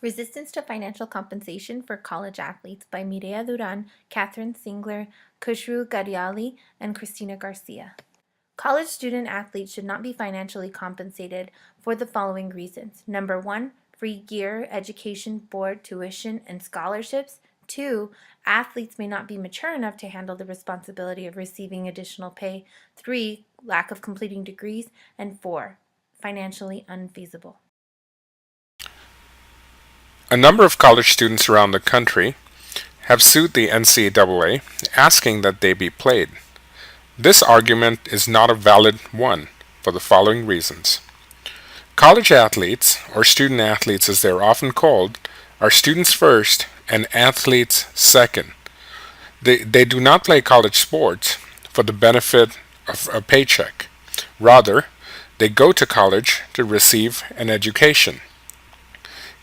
Resistance to Financial Compensation for College Athletes by Mireya Duran, Catherine Singler, Kushru Gadiali, and Christina Garcia. College student athletes should not be financially compensated for the following reasons. Number 1, free gear, education, board, tuition, and scholarships. 2, athletes may not be mature enough to handle the responsibility of receiving additional pay. 3, lack of completing degrees. And 4, financially unfeasible. A number of college students around the country have sued the NCAA asking that they be played. This argument is not a valid one for the following reasons. College athletes, or student athletes as they are often called, are students first and athletes second. They do not play college sports for the benefit of a paycheck. Rather, they go to college to receive an education.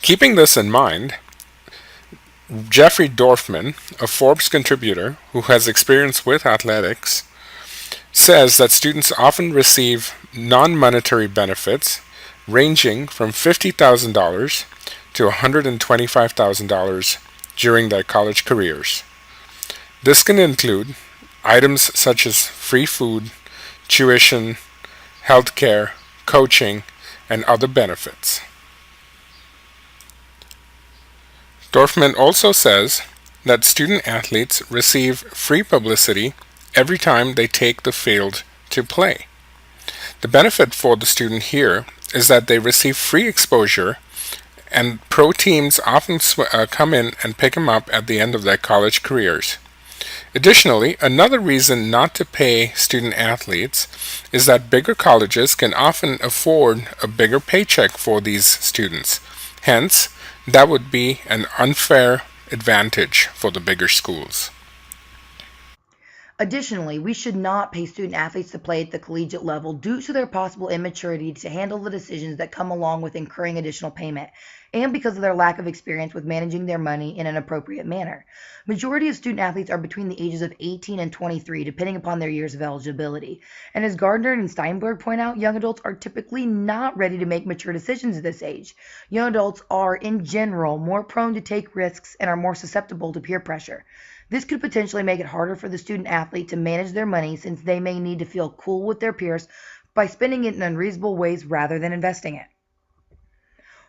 Keeping this in mind, Jeffrey Dorfman, a Forbes contributor who has experience with athletics, says that students often receive non-monetary benefits ranging from $50,000 to $125,000 during their college careers. This can include items such as free food, tuition, healthcare, coaching, and other benefits. Dorfman also says that student athletes receive free publicity every time they take the field to play. The benefit for the student here is that they receive free exposure, and pro teams often come in and pick them up at the end of their college careers. Additionally, another reason not to pay student athletes is that bigger colleges can often afford a bigger paycheck for these students. Hence, that would be an unfair advantage for the bigger schools. Additionally, we should not pay student athletes to play at the collegiate level due to their possible immaturity to handle the decisions that come along with incurring additional payment, and because of their lack of experience with managing their money in an appropriate manner. Majority of student athletes are between the ages of 18 and 23, depending upon their years of eligibility. And as Gardner and Steinberg point out, young adults are typically not ready to make mature decisions at this age. Young adults are, in general, more prone to take risks and are more susceptible to peer pressure. This could potentially make it harder for the student athlete to manage their money, since they may need to feel cool with their peers by spending it in unreasonable ways rather than investing it.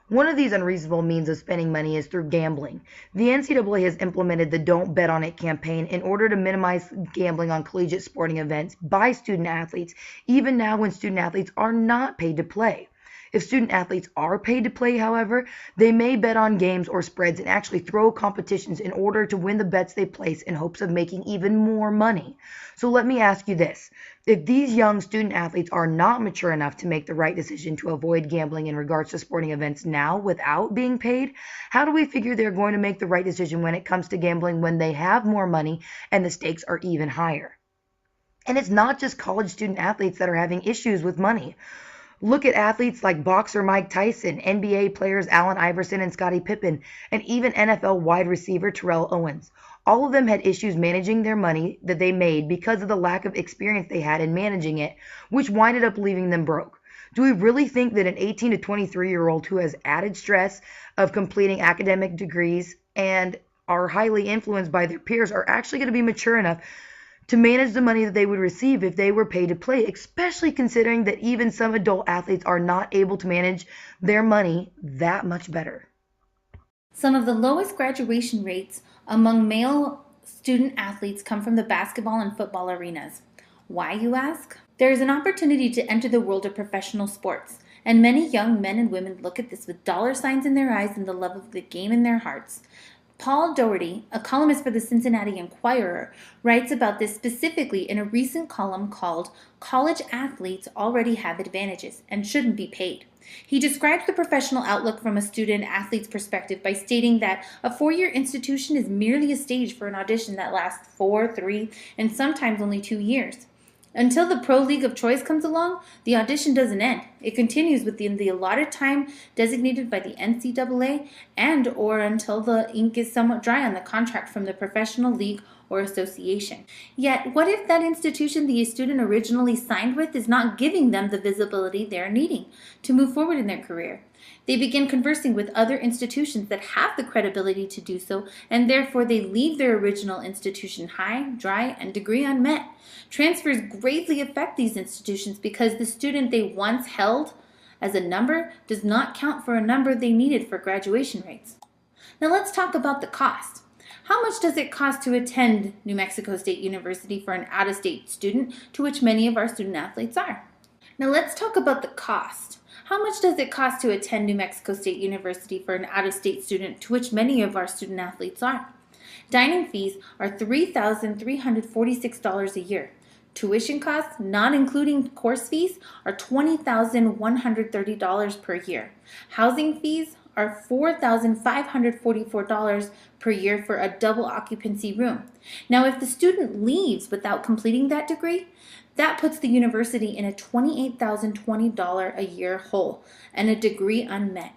One of these unreasonable means of spending money is through gambling. The NCAA has implemented the Don't Bet on It campaign in order to minimize gambling on collegiate sporting events by student athletes, even now when student athletes are not paid to play. If student athletes are paid to play, however, they may bet on games or spreads and actually throw competitions in order to win the bets they place in hopes of making even more money. So let me ask you this. If these young student athletes are not mature enough to make the right decision to avoid gambling in regards to sporting events now without being paid, how do we figure they're going to make the right decision when it comes to gambling when they have more money and the stakes are even higher? And it's not just college student athletes that are having issues with money. Look at athletes like boxer Mike Tyson, NBA players Allen Iverson and Scottie Pippen, and even NFL wide receiver Terrell Owens. All of them had issues managing their money that they made because of the lack of experience they had in managing it, which winded up leaving them broke. Do we really think that an 18 to 23-year-old who has added stress of completing academic degrees and are highly influenced by their peers are actually going to be mature enough to manage the money that they would receive if they were paid to play, especially considering that even some adult athletes are not able to manage their money that much better? Some of the lowest graduation rates among male student athletes come from the basketball and football arenas. Why, you ask? There is an opportunity to enter the world of professional sports, and many young men and women look at this with dollar signs in their eyes and the love of the game in their hearts. Paul Doherty, a columnist for the Cincinnati Enquirer, writes about this specifically in a recent column called "College Athletes Already Have Advantages and Shouldn't Be Paid." He describes the professional outlook from a student athlete's perspective by stating that a 4-year institution is merely a stage for an audition that lasts 4, 3, and sometimes only 2 years. Until the pro league of choice comes along, the audition doesn't end. It continues within the allotted time designated by the NCAA and or until the ink is somewhat dry on the contract from the professional league or association. Yet, what if that institution the student originally signed with is not giving them the visibility they're needing to move forward in their career? They begin conversing with other institutions that have the credibility to do so, and therefore they leave their original institution high, dry, and degree unmet. Transfers greatly affect these institutions because the student they once held as a number does not count for a number they needed for graduation rates. Now let's talk about the cost. How much does it cost to attend New Mexico State University for an out-of-state student, to which many of our student athletes are? Now let's talk about the cost. How much does it cost to attend New Mexico State University for an out-of-state student, to which many of our student athletes are? Dining fees are $3,346 a year. Tuition costs, not including course fees, are $20,130 per year. Housing fees are $4,544 per year for a double occupancy room. Now, if the student leaves without completing that degree, that puts the university in a $28,020 a year hole and a degree unmet.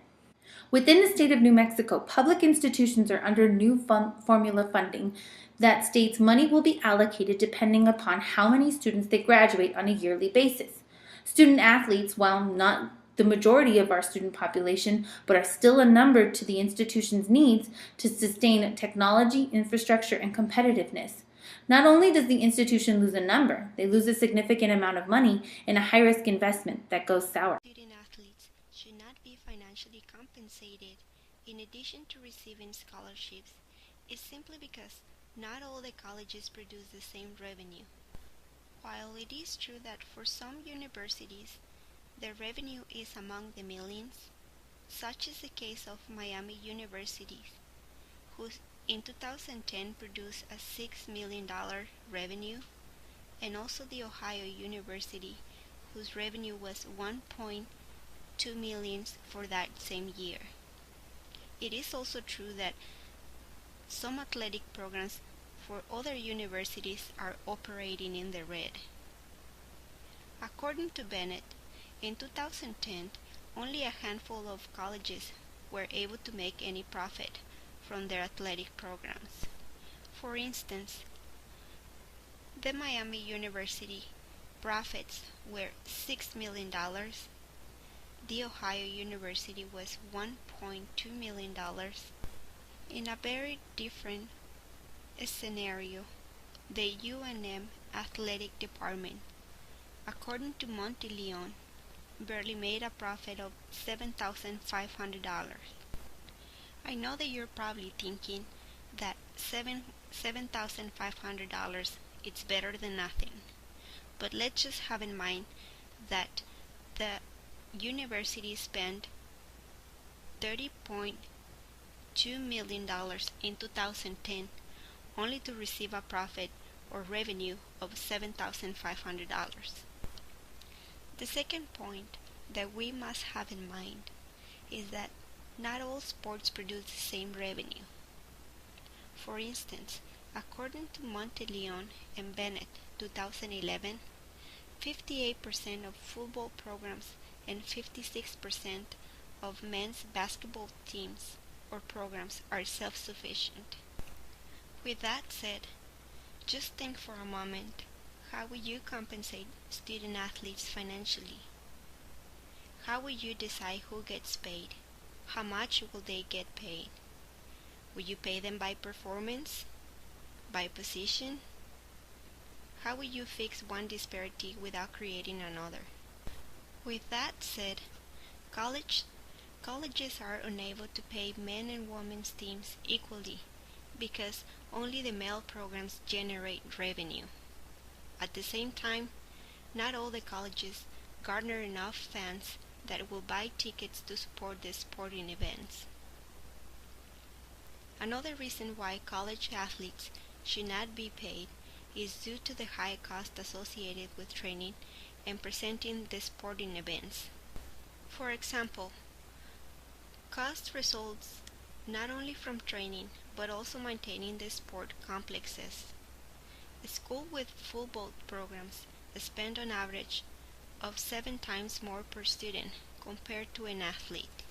Within the state of New Mexico, public institutions are under new formula funding that states money will be allocated depending upon how many students they graduate on a yearly basis. Student athletes, while not the majority of our student population, but are still a number to the institution's needs to sustain technology, infrastructure, and competitiveness. Not only does the institution lose a number, they lose a significant amount of money in a high-risk investment that goes sour. Student athletes should not be financially compensated in addition to receiving scholarships. It's simply because not all the colleges produce the same revenue. While it is true that for some universities, the revenue is among the millions, such is the case of Miami University, who in 2010 produced a $6 million revenue, and also the Ohio University, whose revenue was $1.2 million for that same year. It is also true that some athletic programs for other universities are operating in the red. According to Bennett, in 2010, only a handful of colleges were able to make any profit from their athletic programs. For instance, the Miami University profits were $6 million, the Ohio University was $1.2 million. In a very different scenario, the UNM athletic department, according to Monteleone, barely made a profit of $7,500. I know that you're probably thinking that $7,500 is better than nothing, but let's just have in mind that the university spent $30.2 million in 2010 only to receive a profit or revenue of $7,500. The second point that we must have in mind is that not all sports produce the same revenue. For instance, according to Monteleone and Bennett 2011, 58% of football programs and 56% of men's basketball teams or programs are self-sufficient. With that said, just think for a moment, how will you compensate student athletes financially? How will you decide who gets paid? How much will they get paid? Will you pay them by performance? By position? How will you fix one disparity without creating another? With that said, colleges are unable to pay men and women's teams equally because only the male programs generate revenue. At the same time, not all the colleges garner enough fans that will buy tickets to support the sporting events. Another reason why college athletes should not be paid is due to the high cost associated with training and presenting the sporting events. For example, cost results not only from training but also maintaining the sport complexes. A school with football programs spend on average of 7 times more per student compared to an athlete.